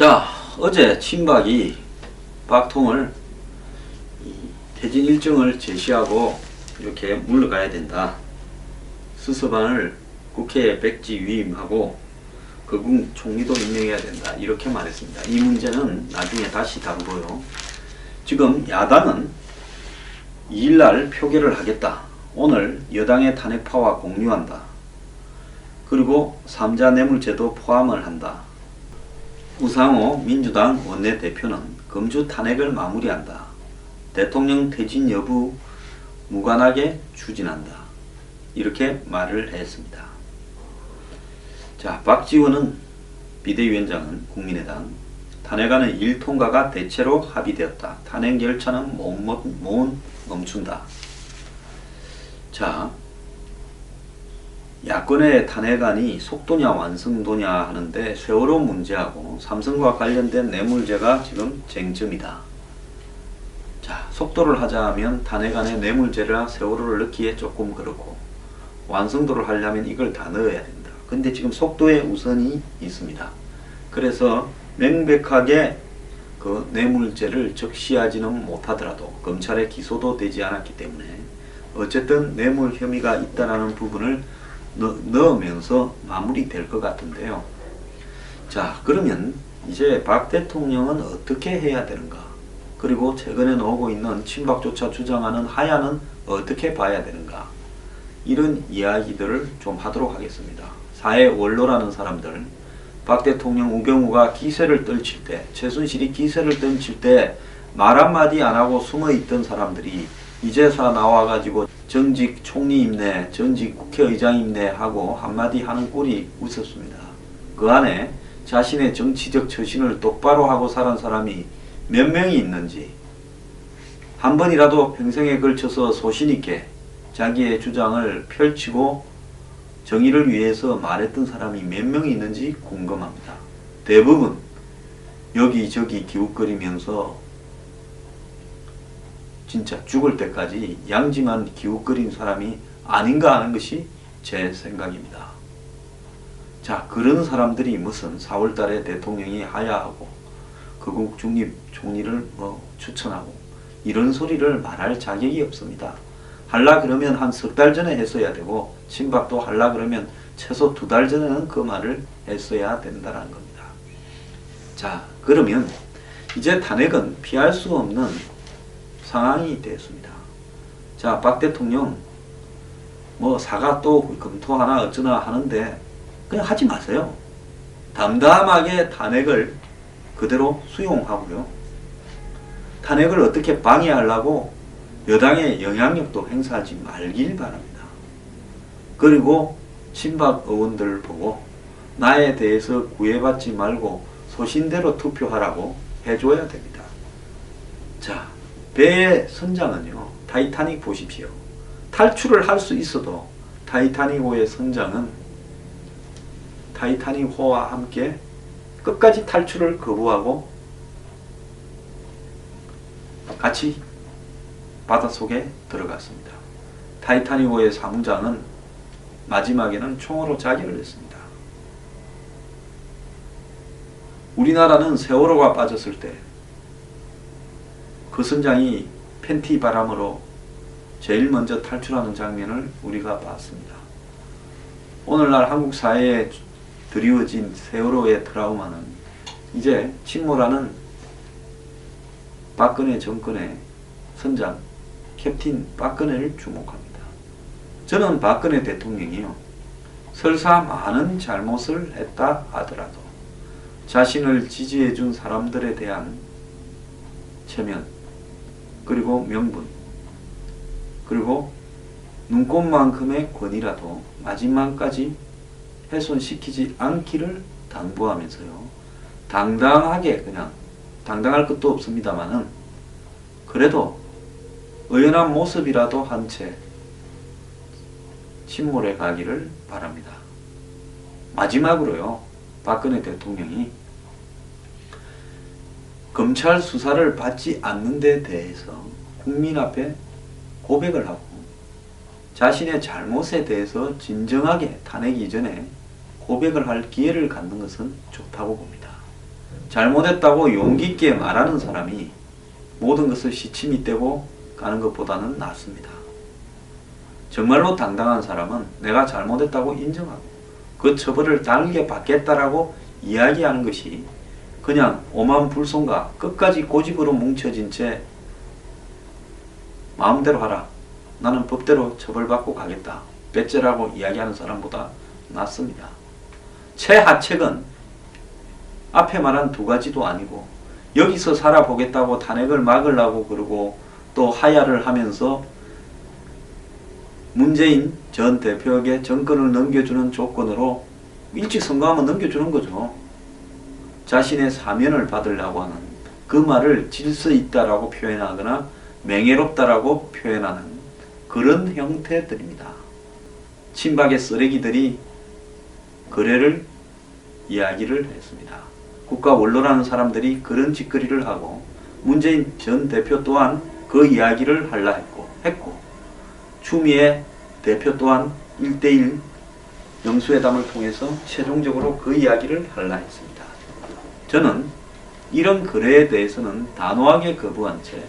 자, 어제 친박이 박통을 퇴진 일정을 제시하고 이렇게 물러가야 된다. 수서방을 국회에 백지 위임하고 거궁 총리도 임명해야 된다. 이렇게 말했습니다. 이 문제는 나중에 다시 다루고요. 지금 야당은 2일날 표결을 하겠다. 오늘 여당의 탄핵파와 공유한다. 그리고 3자 뇌물죄도 포함을 한다. 우상호 민주당 원내대표는 금주 탄핵을 마무리한다. 대통령 퇴진 여부 무관하게 추진한다. 이렇게 말을 했습니다. 자, 박지원은 비대위원장은 국민의당 탄핵안의 일통과가 대체로 합의되었다. 탄핵 열차는 못 멈춘다. 자, 야권의 탄핵안이 속도냐 완성도냐 하는데 세월호 문제하고 삼성과 관련된 뇌물죄가 지금 쟁점이다. 자, 속도를 하자면 탄핵안에 뇌물죄라 세월호를 넣기에 조금 그렇고 완성도를 하려면 이걸 다 넣어야 된다. 근데 지금 속도에 우선이 있습니다. 그래서 명백하게 그 뇌물죄를 적시하지는 못하더라도 검찰에 기소도 되지 않았기 때문에 어쨌든 뇌물 혐의가 있다라는 부분을 넣으면서 마무리될 것 같은데요. 자, 그러면 이제 박 대통령은 어떻게 해야 되는가? 그리고 최근에 나오고 있는 친박조차 주장하는 하야는 어떻게 봐야 되는가? 이런 이야기들을 좀 하도록 하겠습니다. 사회 원로라는 사람들, 박 대통령 우병우가 기세를 떨칠 때, 최순실이 기세를 떨칠 때 말 한마디 안 하고 숨어있던 사람들이 이제서 나와가지고 정직 총리 임내, 전직 국회의장 임내 하고 한마디 하는 꼴이 웃었습니다. 그 안에 자신의 정치적 처신을 똑바로 하고 살은 사람이 몇 명이 있는지, 한 번이라도 평생에 걸쳐서 소신있게 자기의 주장을 펼치고 정의를 위해서 말했던 사람이 몇 명이 있는지 궁금합니다. 대부분 여기저기 기웃거리면서 진짜 죽을 때까지 양지만 기웃거린 사람이 아닌가 하는 것이 제 생각입니다. 자, 그런 사람들이 무슨 4월달에 대통령이 하야하고 거국 중립 총리를 추천하고 이런 소리를 말할 자격이 없습니다. 할라 그러면 한 석 달 전에 했어야 되고, 친박도 할라 그러면 최소 2달 전에는 그 말을 했어야 된다는 겁니다. 자, 그러면 이제 탄핵은 피할 수 없는 상황이 됐습니다. 자, 박 대통령 사과 또 검토하나 어쩌나 하는데 그냥 하지 마세요. 담담하게 탄핵을 그대로 수용하고요. 탄핵을 어떻게 방해하려고 여당의 영향력도 행사하지 말길 바랍니다. 그리고 친박 의원들을 보고 나에 대해서 구애받지 말고 소신대로 투표하라고 해줘야 됩니다. 자, 배의 선장은요, 타이타닉 보십시오. 탈출을 할 수 있어도 타이타닉호의 선장은 타이타닉호와 함께 끝까지 탈출을 거부하고 같이 바닷속에 들어갔습니다. 타이타닉호의 사무장은 마지막에는 총으로 자결을 했습니다. 우리나라는 세월호가 빠졌을 때 그 선장이 팬티 바람으로 제일 먼저 탈출하는 장면을 우리가 봤습니다. 오늘날 한국 사회에 드리워진 세월호의 트라우마는 이제 침몰하는 박근혜 정권의 선장 캡틴 박근혜를 주목합니다. 저는 박근혜 대통령이요, 설사 많은 잘못을 했다 하더라도 자신을 지지해준 사람들에 대한 체면, 그리고 명분, 그리고 눈꽃만큼의 권위라도 마지막까지 훼손시키지 않기를 당부하면서요, 당당하게, 그냥 당당할 것도 없습니다만은 그래도 의연한 모습이라도 한 채 침몰해 가기를 바랍니다. 마지막으로요, 박근혜 대통령이 검찰 수사를 받지 않는 데 대해서 국민 앞에 고백을 하고 자신의 잘못에 대해서 진정하게 탄핵 이전에 고백을 할 기회를 갖는 것은 좋다고 봅니다. 잘못했다고 용기 있게 말하는 사람이 모든 것을 시침이 떼고 가는 것보다는 낫습니다. 정말로 당당한 사람은 내가 잘못했다고 인정하고 그 처벌을 다르게 받겠다라고 이야기하는 것이 그냥 오만 불손과 끝까지 고집으로 뭉쳐진 채 마음대로 하라, 나는 법대로 처벌받고 가겠다, 배째라고 이야기하는 사람보다 낫습니다. 최하책은 앞에 말한 두 가지도 아니고 여기서 살아보겠다고 탄핵을 막으려고 그러고 또 하야를 하면서 문재인 전 대표에게 정권을 넘겨주는 조건으로 일찍 선거하면 넘겨주는 거죠. 자신의 사면을 받으려고 하는 그 말을 질서 있다라고 표현하거나 맹해롭다라고 표현하는 그런 형태들입니다. 친박의 쓰레기들이 거래를 이야기를 했습니다. 국가 원로라는 사람들이 그런 짓거리를 하고 문재인 전 대표 또한 그 이야기를 하려 했고 추미애 대표 또한 1대1 영수회담을 통해서 최종적으로 그 이야기를 하려 했습니다. 저는 이런 거래에 대해서는 단호하게 거부한 채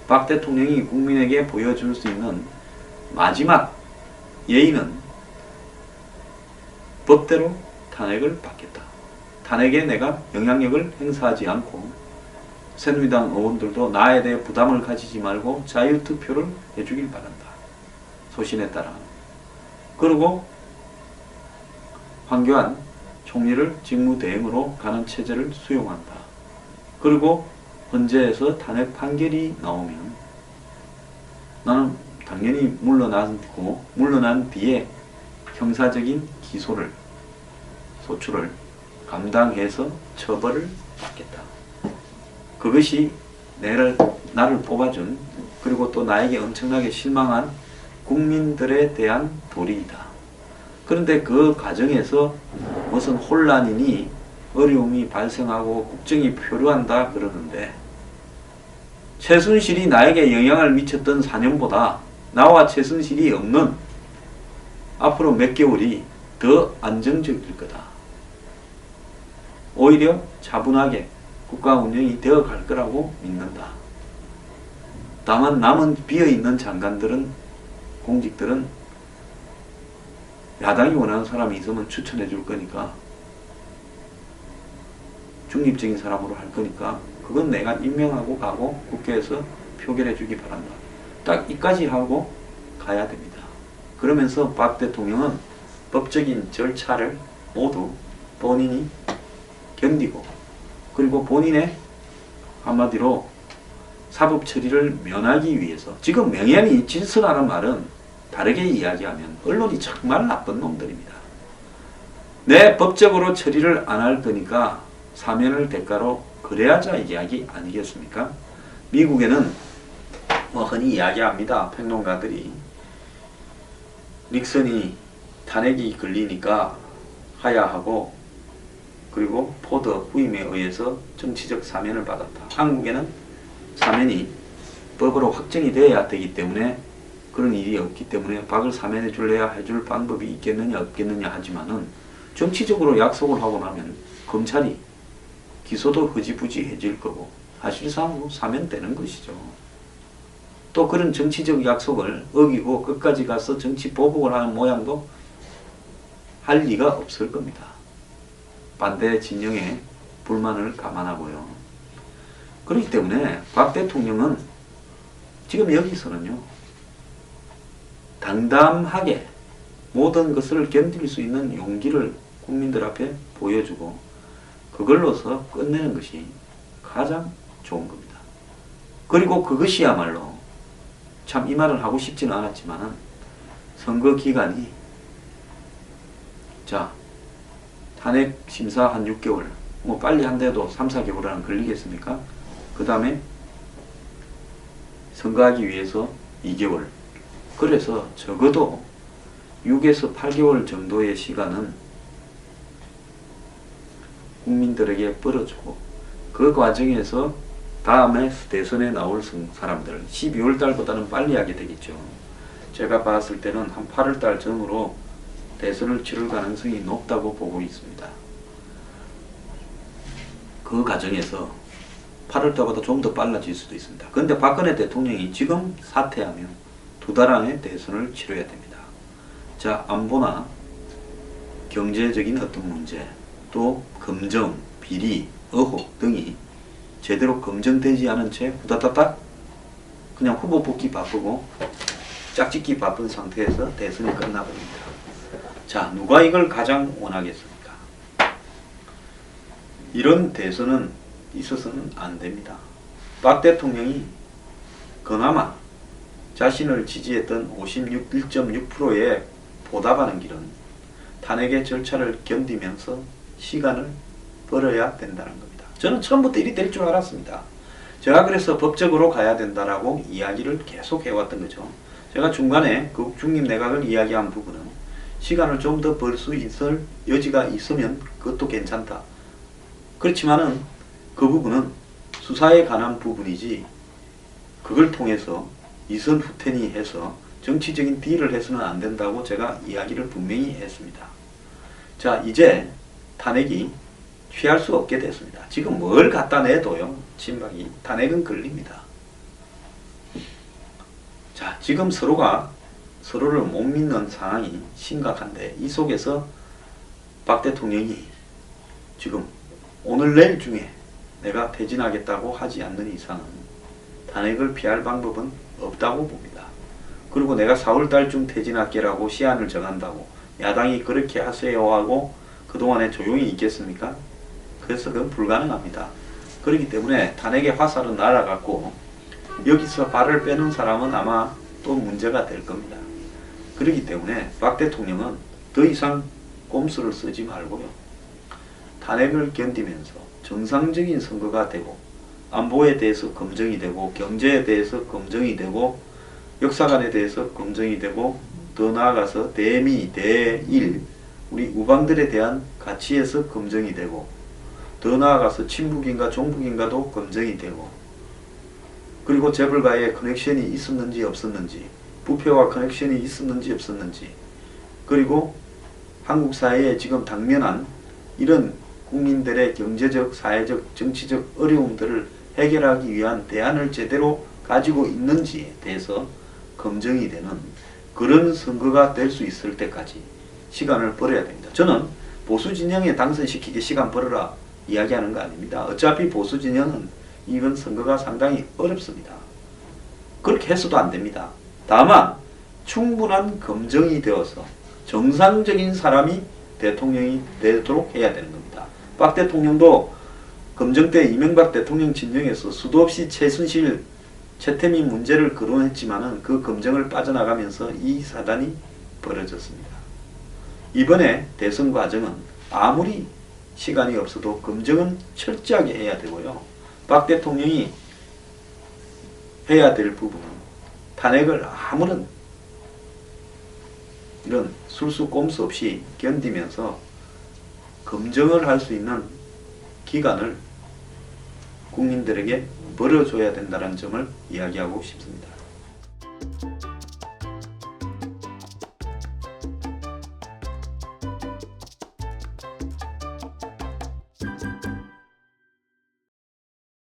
박 대통령이 국민에게 보여줄 수 있는 마지막 예의는 법대로 탄핵을 받겠다. 탄핵에 내가 영향력을 행사하지 않고 새누리당 의원들도 나에 대해 부담을 가지지 말고 자유투표를 해주길 바란다. 소신에 따라. 그리고 황교안 총리를 직무대행으로 가는 체제를 수용한다. 그리고 헌재에서 탄핵 판결이 나오면 나는 당연히 물러나고 물러난 뒤에 형사적인 기소를 소출을 감당해서 처벌을 받겠다. 그것이 나를 뽑아준 그리고 또 나에게 엄청나게 실망한 국민들에 대한 도리이다. 그런데 그 과정에서 무슨 혼란이니 어려움이 발생하고 국정이 표류한다 그러는데 최순실이 나에게 영향을 미쳤던 4년보다 나와 최순실이 없는 앞으로 몇 개월이 더 안정적일 거다. 오히려 차분하게 국가 운영이 되어 갈 거라고 믿는다. 다만 남은 비어있는 장관들은 공직들은 야당이 원하는 사람이 있으면 추천해 줄 거니까 중립적인 사람으로 할 거니까 그건 내가 임명하고 가고 국회에서 표결해 주기 바란다. 딱 이까지 하고 가야 됩니다. 그러면서 박 대통령은 법적인 절차를 모두 본인이 견디고 그리고 본인의 한마디로 사법 처리를 면하기 위해서 지금 명예훼손이 질서라는 말은 다르게 이야기하면 언론이 정말 나쁜 놈들입니다. 내 법적으로 처리를 안 할 거니까 사면을 대가로 그래야자 이야기 아니겠습니까? 미국에는 흔히 이야기합니다. 평론가들이 닉슨이 탄핵이 걸리니까 하야하고 그리고 포드 후임에 의해서 정치적 사면을 받았다. 한국에는 사면이 법으로 확정이 돼야 되기 때문에 그런 일이 없기 때문에 박을 사면해 줄래야 해줄 방법이 있겠느냐 없겠느냐 하지만은 정치적으로 약속을 하고 나면 검찰이 기소도 흐지부지해질 거고 사실상 사면되는 것이죠. 또 그런 정치적 약속을 어기고 끝까지 가서 정치 보복을 하는 모양도 할 리가 없을 겁니다. 반대 진영의 불만을 감안하고요. 그렇기 때문에 박 대통령은 지금 여기서는요. 당담하게 모든 것을 견딜 수 있는 용기를 국민들 앞에 보여주고 그걸로서 끝내는 것이 가장 좋은 겁니다. 그리고 그것이야말로 참 이 말을 하고 싶지는 않았지만 선거 기간이 자 탄핵 심사 한 6개월 뭐 빨리 한데도 3, 4개월은 걸리겠습니까? 그 다음에 선거하기 위해서 2개월 그래서 적어도 6에서 8개월 정도의 시간은 국민들에게 벌어주고 그 과정에서 다음에 대선에 나올 사람들 12월 달보다는 빨리 하게 되겠죠. 제가 봤을 때는 한 8월 달 전후로 대선을 치를 가능성이 높다고 보고 있습니다. 그 과정에서 8월달보다 좀 더 빨라질 수도 있습니다. 그런데 박근혜 대통령이 지금 사퇴하면 2달 안에 대선을 치러야 됩니다. 자, 안보나 경제적인 어떤 문제, 또 검증, 비리, 의혹 등이 제대로 검증되지 않은 채 후다다닥 그냥 후보 뽑기 바쁘고 짝짓기 바쁜 상태에서 대선이 끝나버립니다. 자, 누가 이걸 가장 원하겠습니까? 이런 대선은 있어서는 안 됩니다. 박 대통령이 그나마 자신을 지지했던 56.6%에 보답하는 길은 탄핵의 절차를 견디면서 시간을 벌어야 된다는 겁니다. 저는 처음부터 이리 될 줄 알았습니다. 제가 그래서 법적으로 가야 된다라고 이야기를 계속 해왔던 거죠. 제가 중간에 그 중립내각을 이야기한 부분은 시간을 좀 더 벌 수 있을 여지가 있으면 그것도 괜찮다. 그렇지만은 그 부분은 수사에 관한 부분이지 그걸 통해서 이선 후퇴니 해서 정치적인 딜을 해서는 안 된다고 제가 이야기를 분명히 했습니다. 자, 이제 탄핵이 피할 수 없게 됐습니다. 지금 뭘 갖다 내도요, 친박이 탄핵은 걸립니다. 자, 지금 서로가 서로를 못 믿는 상황이 심각한데 이 속에서 박 대통령이 지금 오늘 내일 중에 내가 퇴진하겠다고 하지 않는 이상은 탄핵을 피할 방법은 없다고 봅니다. 그리고 내가 4월달쯤 퇴진할게라고 시한을 정한다고 야당이 그렇게 하세요 하고 그동안에 조용히 있겠습니까? 그래서 그건 불가능합니다. 그렇기 때문에 탄핵의 화살은 날아갔고 여기서 발을 빼는 사람은 아마 또 문제가 될 겁니다. 그렇기 때문에 박 대통령은 더 이상 꼼수를 쓰지 말고요. 탄핵을 견디면서 정상적인 선거가 되고 안보에 대해서 검증이 되고 경제에 대해서 검증이 되고 역사관에 대해서 검증이 되고 더 나아가서 대미, 대일 우리 우방들에 대한 가치에서 검증이 되고 더 나아가서 친북인가 종북인가도 검증이 되고 그리고 재벌과의 커넥션이 있었는지 없었는지 부패와 커넥션이 있었는지 없었는지 그리고 한국 사회에 지금 당면한 이런 국민들의 경제적, 사회적, 정치적 어려움들을 해결하기 위한 대안을 제대로 가지고 있는지에 대해서 검증이 되는 그런 선거가 될 수 있을 때까지 시간을 벌어야 됩니다. 저는 보수 진영에 당선시키기 시간 벌어라 이야기하는 거 아닙니다. 어차피 보수 진영은 이번 선거가 상당히 어렵습니다. 그렇게 해서도 안 됩니다. 다만 충분한 검증이 되어서 정상적인 사람이 대통령이 되도록 해야 되는 겁니다. 박 대통령도 검증 때 이명박 대통령 진영에서 수도 없이 최순실, 최태민 문제를 거론했지만은 그 검증을 빠져나가면서 이 사단이 벌어졌습니다. 이번에 대선 과정은 아무리 시간이 없어도 검증은 철저하게 해야 되고요. 박 대통령이 해야 될 부분은 탄핵을 아무런 이런 술수 꼼수 없이 견디면서 검증을 할 수 있는 기간을 국민들에게 벌어줘야 된다는 점을 이야기하고 싶습니다.